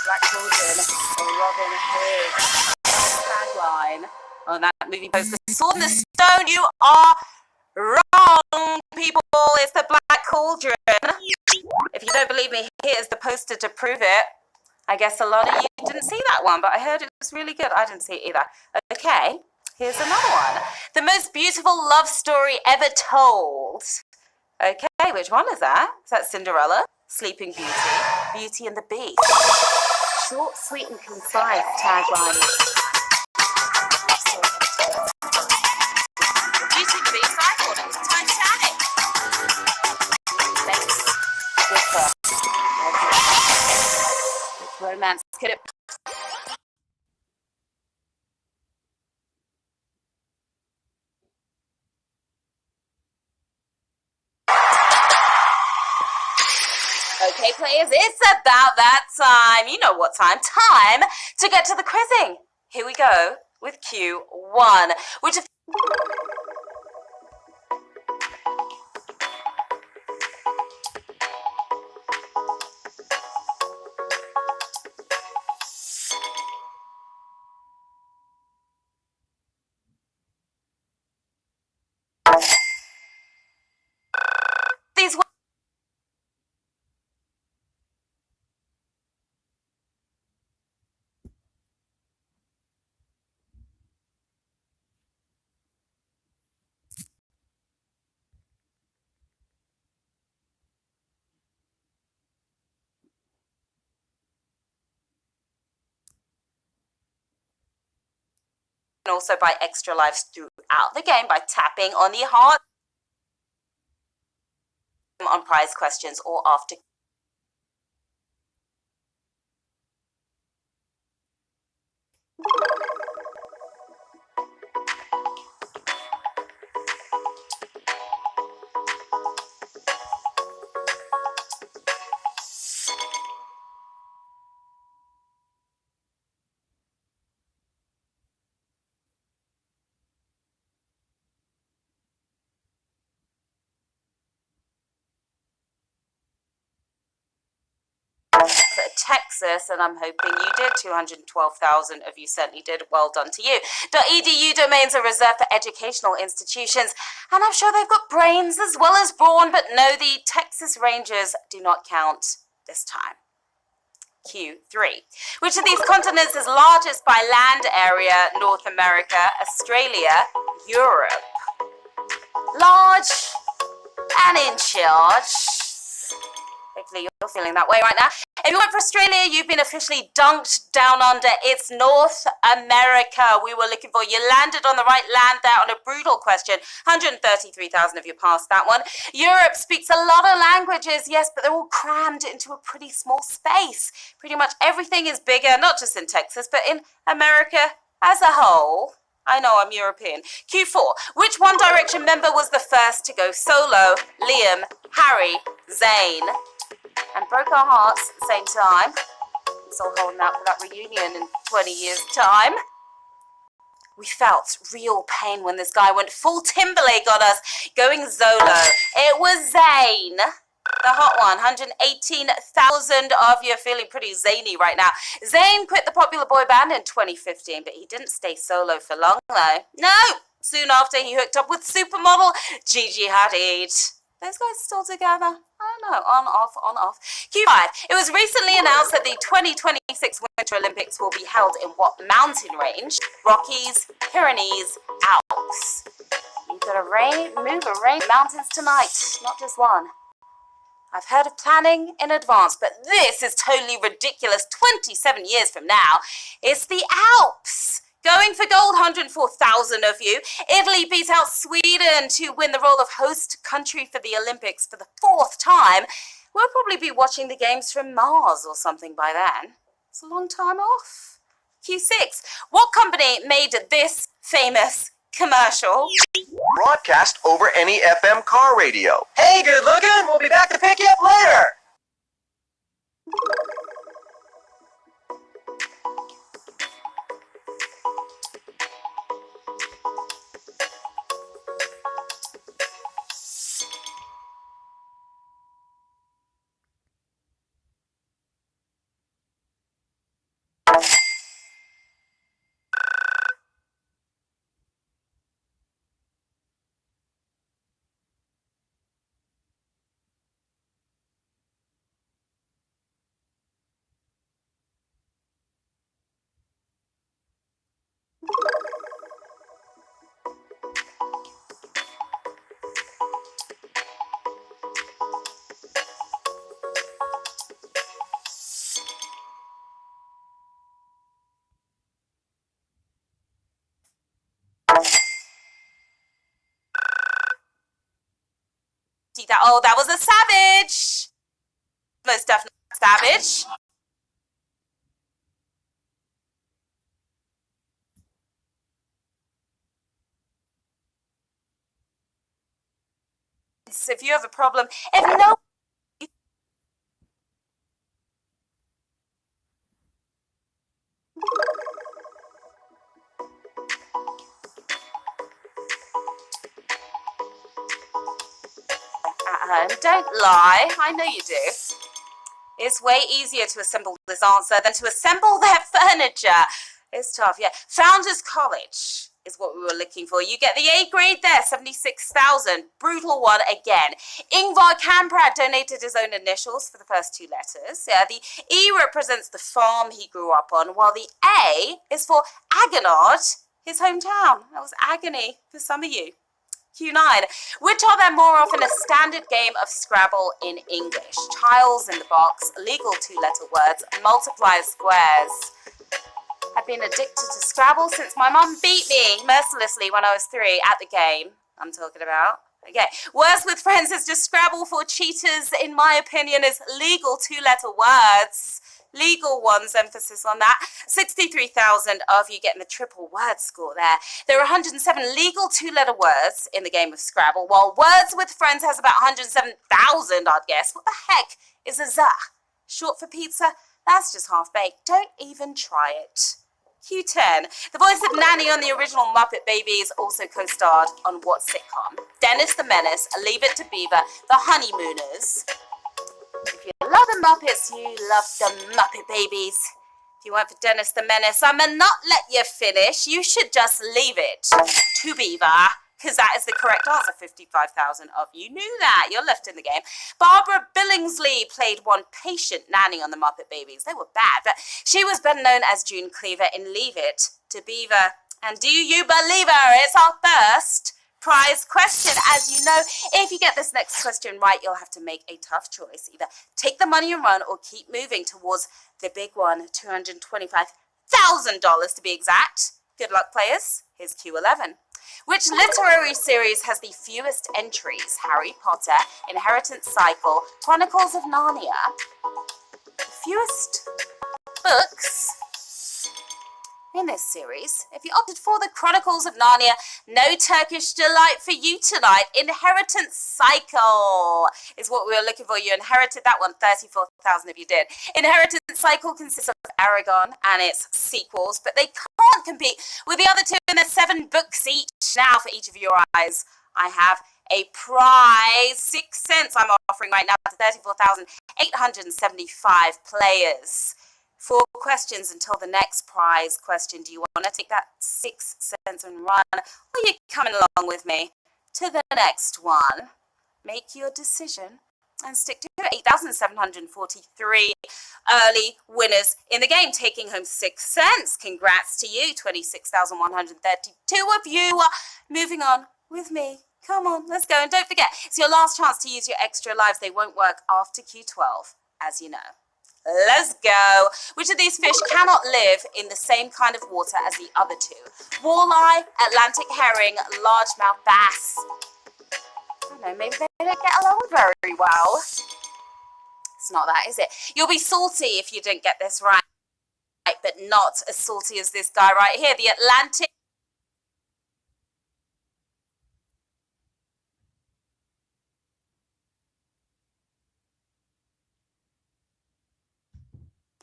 Black Cauldron or Robin Hood. Tagline on that movie poster. Sword in the Stone, you are wrong, people. It's the Black Cauldron. If you don't believe me, here's the poster to prove it. I guess a lot of you didn't see that one, but I heard it was really good. I didn't see it either. Okay, here's another one. The most beautiful love story ever told. Okay, which one is that? Is that Cinderella, Sleeping Beauty, Beauty and the Beast? Short, sweet and concise tagline. Beauty and the Beast, I thought it was Titanic. Thanks. Which romance could it be? Okay, players, it's about that time. You know what time. Time to get to the quizzing. Here we go with Q1, which is... These and also buy extra lives throughout the game by tapping on the heart on prize questions or after. Texas, and I'm hoping you did. 212,000 of you certainly did. Well done to you. .edu domains are reserved for educational institutions, and I'm sure they've got brains as well as brawn, but no, the Texas Rangers do not count this time. Q3. Which of these continents is largest by land area? North America, Australia, Europe. Large and in charge. Hopefully you're feeling that way right now. If you went for Australia, you've been officially dunked down under. It's North America we were looking for. You landed on the right land there on a brutal question. 133,000 of you passed that one. Europe speaks a lot of languages, yes, but they're all crammed into a pretty small space. Pretty much everything is bigger, not just in Texas, but in America as a whole. I know, I'm European. Q4. Which One Direction member was the first to go solo? Liam, Harry, Zayn. And broke our hearts at the same time. I'm still holding out for that reunion in 20 years' time. We felt real pain when this guy went full Timberlake on us, going solo. It was Zayn, the hot one. 118,000 of you are feeling pretty zany right now. Zayn quit the popular boy band in 2015, but he didn't stay solo for long, though. No! Soon after, he hooked up with supermodel Gigi Hadid. Those guys still together? I don't know. On, off, on, off. Q5. It was recently announced that the 2026 Winter Olympics will be held in what mountain range? Rockies, Pyrenees, Alps. You've got to move a range of mountains tonight, not just one. I've heard of planning in advance, but this is totally ridiculous. 27 years from now, it's the Alps. Going for gold, 104,000 of you. Italy beat out Sweden to win the role of host country for the Olympics for the 4th time. We'll probably be watching the games from Mars or something by then. It's a long time off. Q6. What company made this famous commercial? Broadcast over any FM car radio. Hey, good looking. We'll be back to pick you up later. 50,000. Oh, that was a savage. Most definitely savage. If you have a problem, if no at home, don't lie. I know you do. It's way easier to assemble this answer than to assemble their furniture. It's tough, yeah. Founders College is what we were looking for. You get the A grade there, 76,000. Brutal one again. Ingvar Kamprad donated his own initials for the first two letters. Yeah, the E represents the farm he grew up on, while the A is for Agonard, his hometown. That was agony for some of you. Q9. Which are there more often a standard game of Scrabble in English? Tiles in the box, legal two-letter words, multiply squares. I've been addicted to Scrabble since my mum beat me mercilessly when I was 3 at the game I'm talking about. Okay, words with friends is just Scrabble for cheaters, in my opinion, is legal two-letter words. Legal ones, emphasis on that. 63,000 of you getting the triple word score there. There are 107 legal two-letter words in the game of Scrabble, while Words with Friends has about 107,000, I'd guess. What the heck is a za? Short for pizza? That's just half-baked. Don't even try it. Q10. The voice of Nanny on the original Muppet Babies also co-starred on what sitcom? Dennis the Menace, Leave It to Beaver, The Honeymooners. If you love the Muppets, you love the Muppet Babies. If you weren't for Dennis the Menace, I may not let you finish. You should just leave it to Beaver, because that is the correct answer. 55,000 of you knew that. You're left in the game. Barbara Billingsley played one patient Nanny on the Muppet Babies. They were bad, but she was better known as June Cleaver in Leave It to Beaver. And do you believe her? It's our first prize question. As you know, if you get this next question right, you'll have to make a tough choice. Either take the money and run or keep moving towards the big one, $225,000 to be exact. Good luck, players. Here's Q11. Which literary series has the fewest entries? Harry Potter, Inheritance Cycle, Chronicles of Narnia. The fewest books in this series. If you opted for the Chronicles of Narnia, no Turkish delight for you tonight. Inheritance Cycle is what we were looking for. You inherited that one, 34,000 if you did. Inheritance Cycle consists of Aragon and its sequels, but they can't compete with the other two, and there's 7 books each. Now for each of your eyes, I have a prize, 6 cents I'm offering right now to 34,875 players. 4 questions until the next prize question. Do you want to take that 6 cents and run, or are you coming along with me to the next one? Make your decision and stick to it. 8,743 early winners in the game, taking home 6 cents. Congrats to you. 26,132 of you are moving on with me. Come on, let's go. And don't forget, it's your last chance to use your extra lives. They won't work after Q12, as you know. Let's go. Which of these fish cannot live in the same kind of water as the other two? Walleye, Atlantic herring, largemouth bass. I don't know, maybe they don't get along very well. It's not that, is it? You'll be salty if you didn't get this right, but not as salty as this guy right here. The Atlantic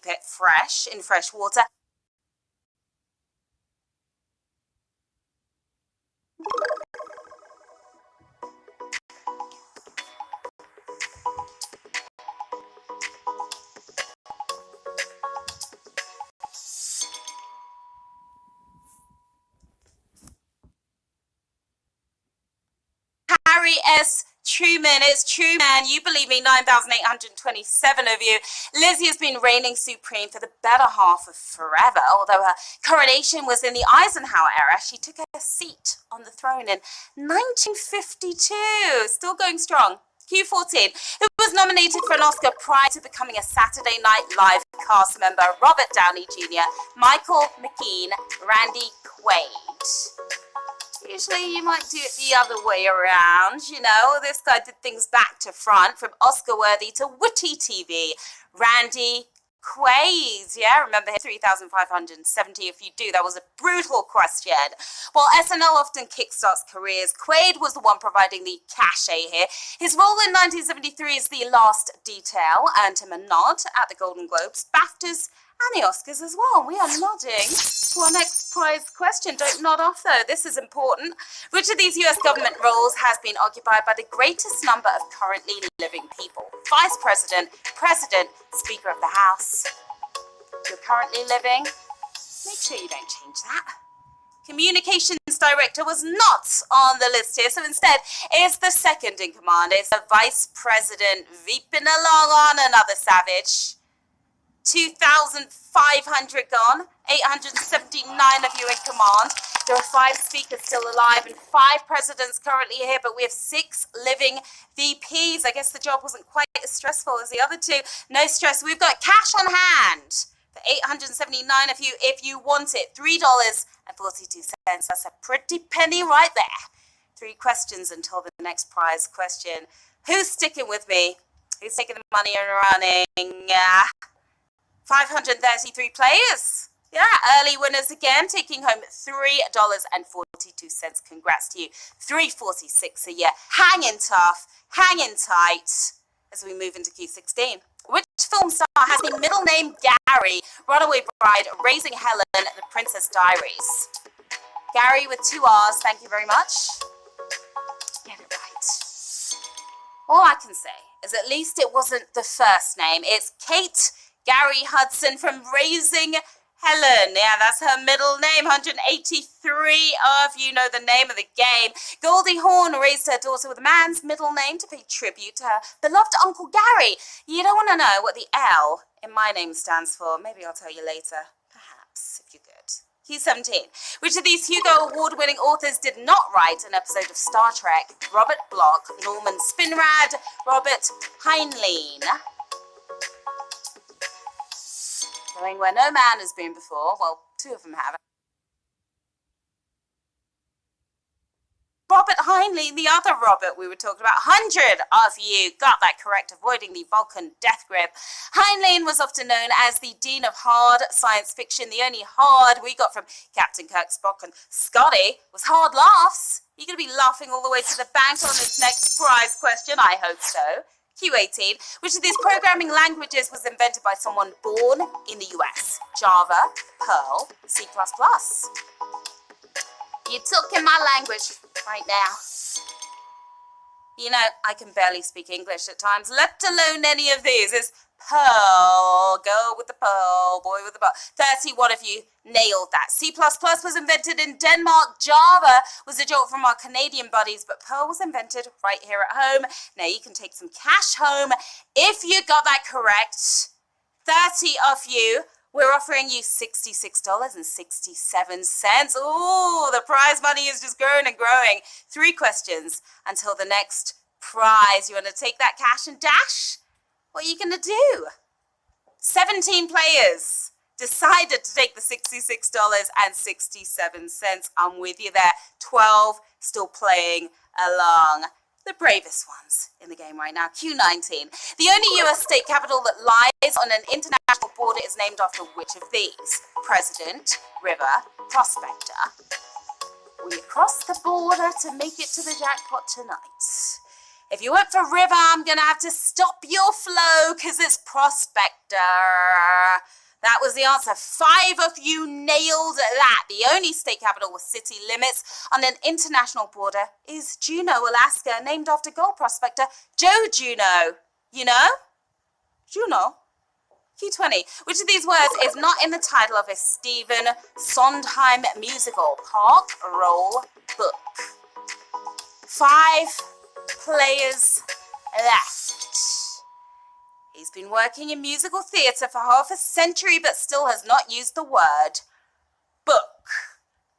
it fresh in fresh water. Harry S. Truman, it's Truman. You believe me, 9,827 of you. Lizzie has been reigning supreme for the better half of forever. Although her coronation was in the Eisenhower era, she took her seat on the throne in 1952. Still going strong. Q14, who was nominated for an Oscar prior to becoming a Saturday Night Live cast member? Robert Downey Jr., Michael McKean, Randy Quaid. Usually you might do it the other way around, you know. This guy did things back to front, from Oscar-worthy to witty TV. Randy Quaid, yeah, remember him? 3,570. If you do, that was a brutal question. While SNL often kickstarts careers, Quaid was the one providing the cachet here. His role in 1973 is The Last Detail earned him a nod at the Golden Globes, BAFTAs, and the Oscars as well. We are nodding to our next prize question. Don't nod off though, this is important. Which of these US government roles has been occupied by the greatest number of currently living people? Vice President, President, Speaker of the House. If you're currently living, make sure you don't change that. Communications Director was not on the list here, so instead it's the second in command. It's the Vice President, veeping along on another savage. 2,500 gone, 879 of you in command. There are 5 speakers still alive and 5 presidents currently here, but we have 6 living VPs. I guess the job wasn't quite as stressful as the other 2. No stress. We've got cash on hand for 879 of you if you want it. $3.42. That's a pretty penny right there. 3 questions until the next prize question. Who's sticking with me? Who's taking the money and running? 533 players. Yeah, early winners again, taking home $3.42. Congrats to you. $3.46 a year. Hanging tough, hanging tight as we move into Q16. Which film star has the middle name Gary? Runaway Bride, Raising Helen, The Princess Diaries. Gary with 2 R's, thank you very much. Get it right. All I can say is at least it wasn't the first name. It's Kate Gary Hudson from Raising Helen. Yeah, that's her middle name. 183 of you know the name of the game. Goldie Hawn raised her daughter with a man's middle name to pay tribute to her beloved Uncle Gary. You don't want to know what the L in my name stands for. Maybe I'll tell you later. Perhaps, if you're good. Q17. Which of these Hugo Award-winning authors did not write an episode of Star Trek? Robert Bloch, Norman Spinrad, Robert Heinlein. Going where no man has been before. Well, 2 of them have. Robert Heinlein, the other Robert we were talking about. 100 of you got that correct, avoiding the Vulcan death grip. Heinlein was often known as the Dean of Hard Science Fiction. The only hard we got from Captain Kirk, Spock, and Scotty was hard laughs. You're going to be laughing all the way to the bank on this next prize question. I hope so. Q18. Which of these programming languages was invented by someone born in the US? Java, Perl, C++. You took in my language right now. You know, I can barely speak English at times, let alone any of these. It's Pearl, girl with the pearl, boy with the pearl. 31 of you nailed that. C++ was invented in Denmark. Java was a joke from our Canadian buddies, but Perl was invented right here at home. Now you can take some cash home. If you got that correct, 30 of you, we're offering you $66.67. Ooh, the prize money is just growing and growing. 3 questions until the next prize. You want to take that cash and dash? What are you going to do? 17 players decided to take the $66.67. I'm with you there. 12 still playing along. The bravest ones in the game right now. Q19. The only US state capital that lies on an international border is named after which of these? President, River, Prospector. We cross the border to make it to the jackpot tonight. If you went for River, I'm going to have to stop your flow because it's Prospector. That was the answer. 5 of you nailed that. The only state capital with city limits on an international border is Juneau, Alaska, named after gold prospector Joe Juneau. You know? Juneau. Q20. Which of these words is not in the title of a Stephen Sondheim musical? Park, roll, book. 5 players left. He's been working in musical theatre for half a century, but still has not used the word book.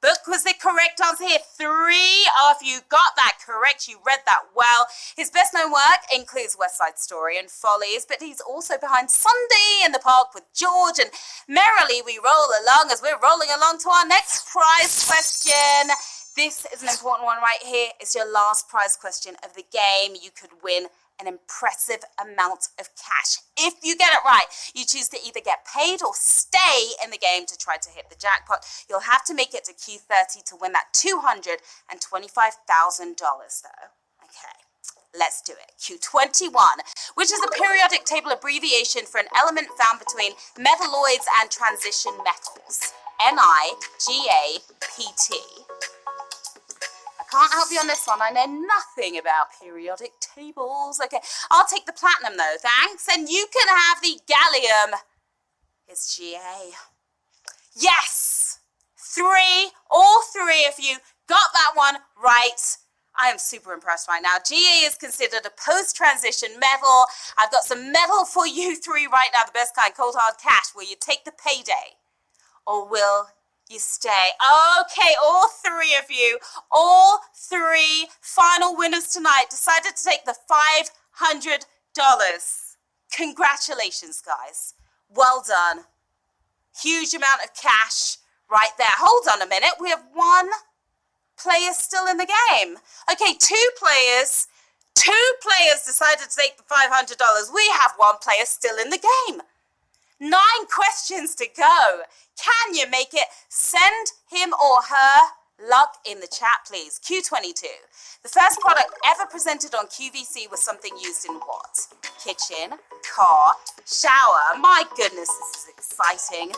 Book was the correct answer here. 3 of you got that correct. You read that well. His best known work includes West Side Story and Follies, but he's also behind Sunday in the Park with George, and merrily we roll along as we're rolling along to our next prize question. This is an important one right here. It's your last prize question of the game. You could win an impressive amount of cash. If you get it right, you choose to either get paid or stay in the game to try to hit the jackpot. You'll have to make it to Q30 to win that $225,000 though. Okay, let's do it. Q21, which is a periodic table abbreviation for an element found between metalloids and transition metals. NiGaPT. Can't help you on this one. I know nothing about periodic tables. Okay, I'll take the platinum though, thanks. And you can have the gallium. It's Ga. Yes! All three of you got that one right. I am super impressed right now. Ga is considered a post-transition metal. I've got some metal for you three right now, the best kind, cold hard cash. Will you take the payday? Or will you stay? Okay, all three of you, all three final winners tonight decided to take the $500. Congratulations, guys. Well done. Huge amount of cash right there. Hold on a minute. We have one player still in the game. Okay, two players decided to take the $500. We have one player still in the game. 9 questions to go. Can you make it? Send him or her luck in the chat, please. Q22. The first product ever presented on QVC was something used in what? Kitchen, car, shower. My goodness, this is exciting.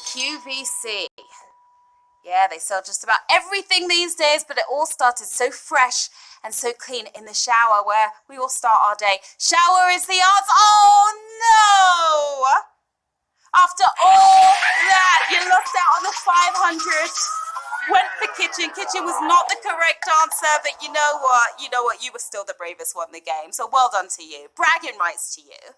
QVC. Yeah, they sell just about everything these days, but it all started so fresh and so clean in the shower where we all start our day. Shower is the answer. Oh, no! After all that, you lost out on the 500. Went for kitchen. Kitchen was not the correct answer, but you know what? You were still the bravest one in the game, so well done to you. Bragging rights to you.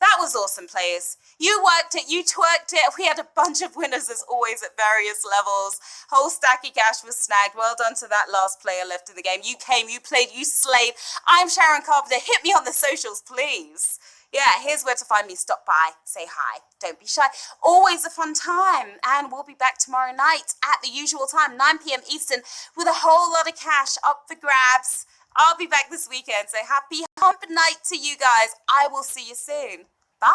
That was awesome, players. You worked it, you twerked it. We had a bunch of winners as always at various levels. Whole stack of cash was snagged. Well done to that last player left in the game. You came, you played, you slayed. I'm Sharon Carpenter. Hit me on the socials, please. Yeah, here's where to find me. Stop by, say hi. Don't be shy. Always a fun time. And we'll be back tomorrow night at the usual time, 9 p.m. Eastern, with a whole lot of cash up for grabs. I'll be back this weekend, so happy hump night to you guys. I will see you soon. Bye.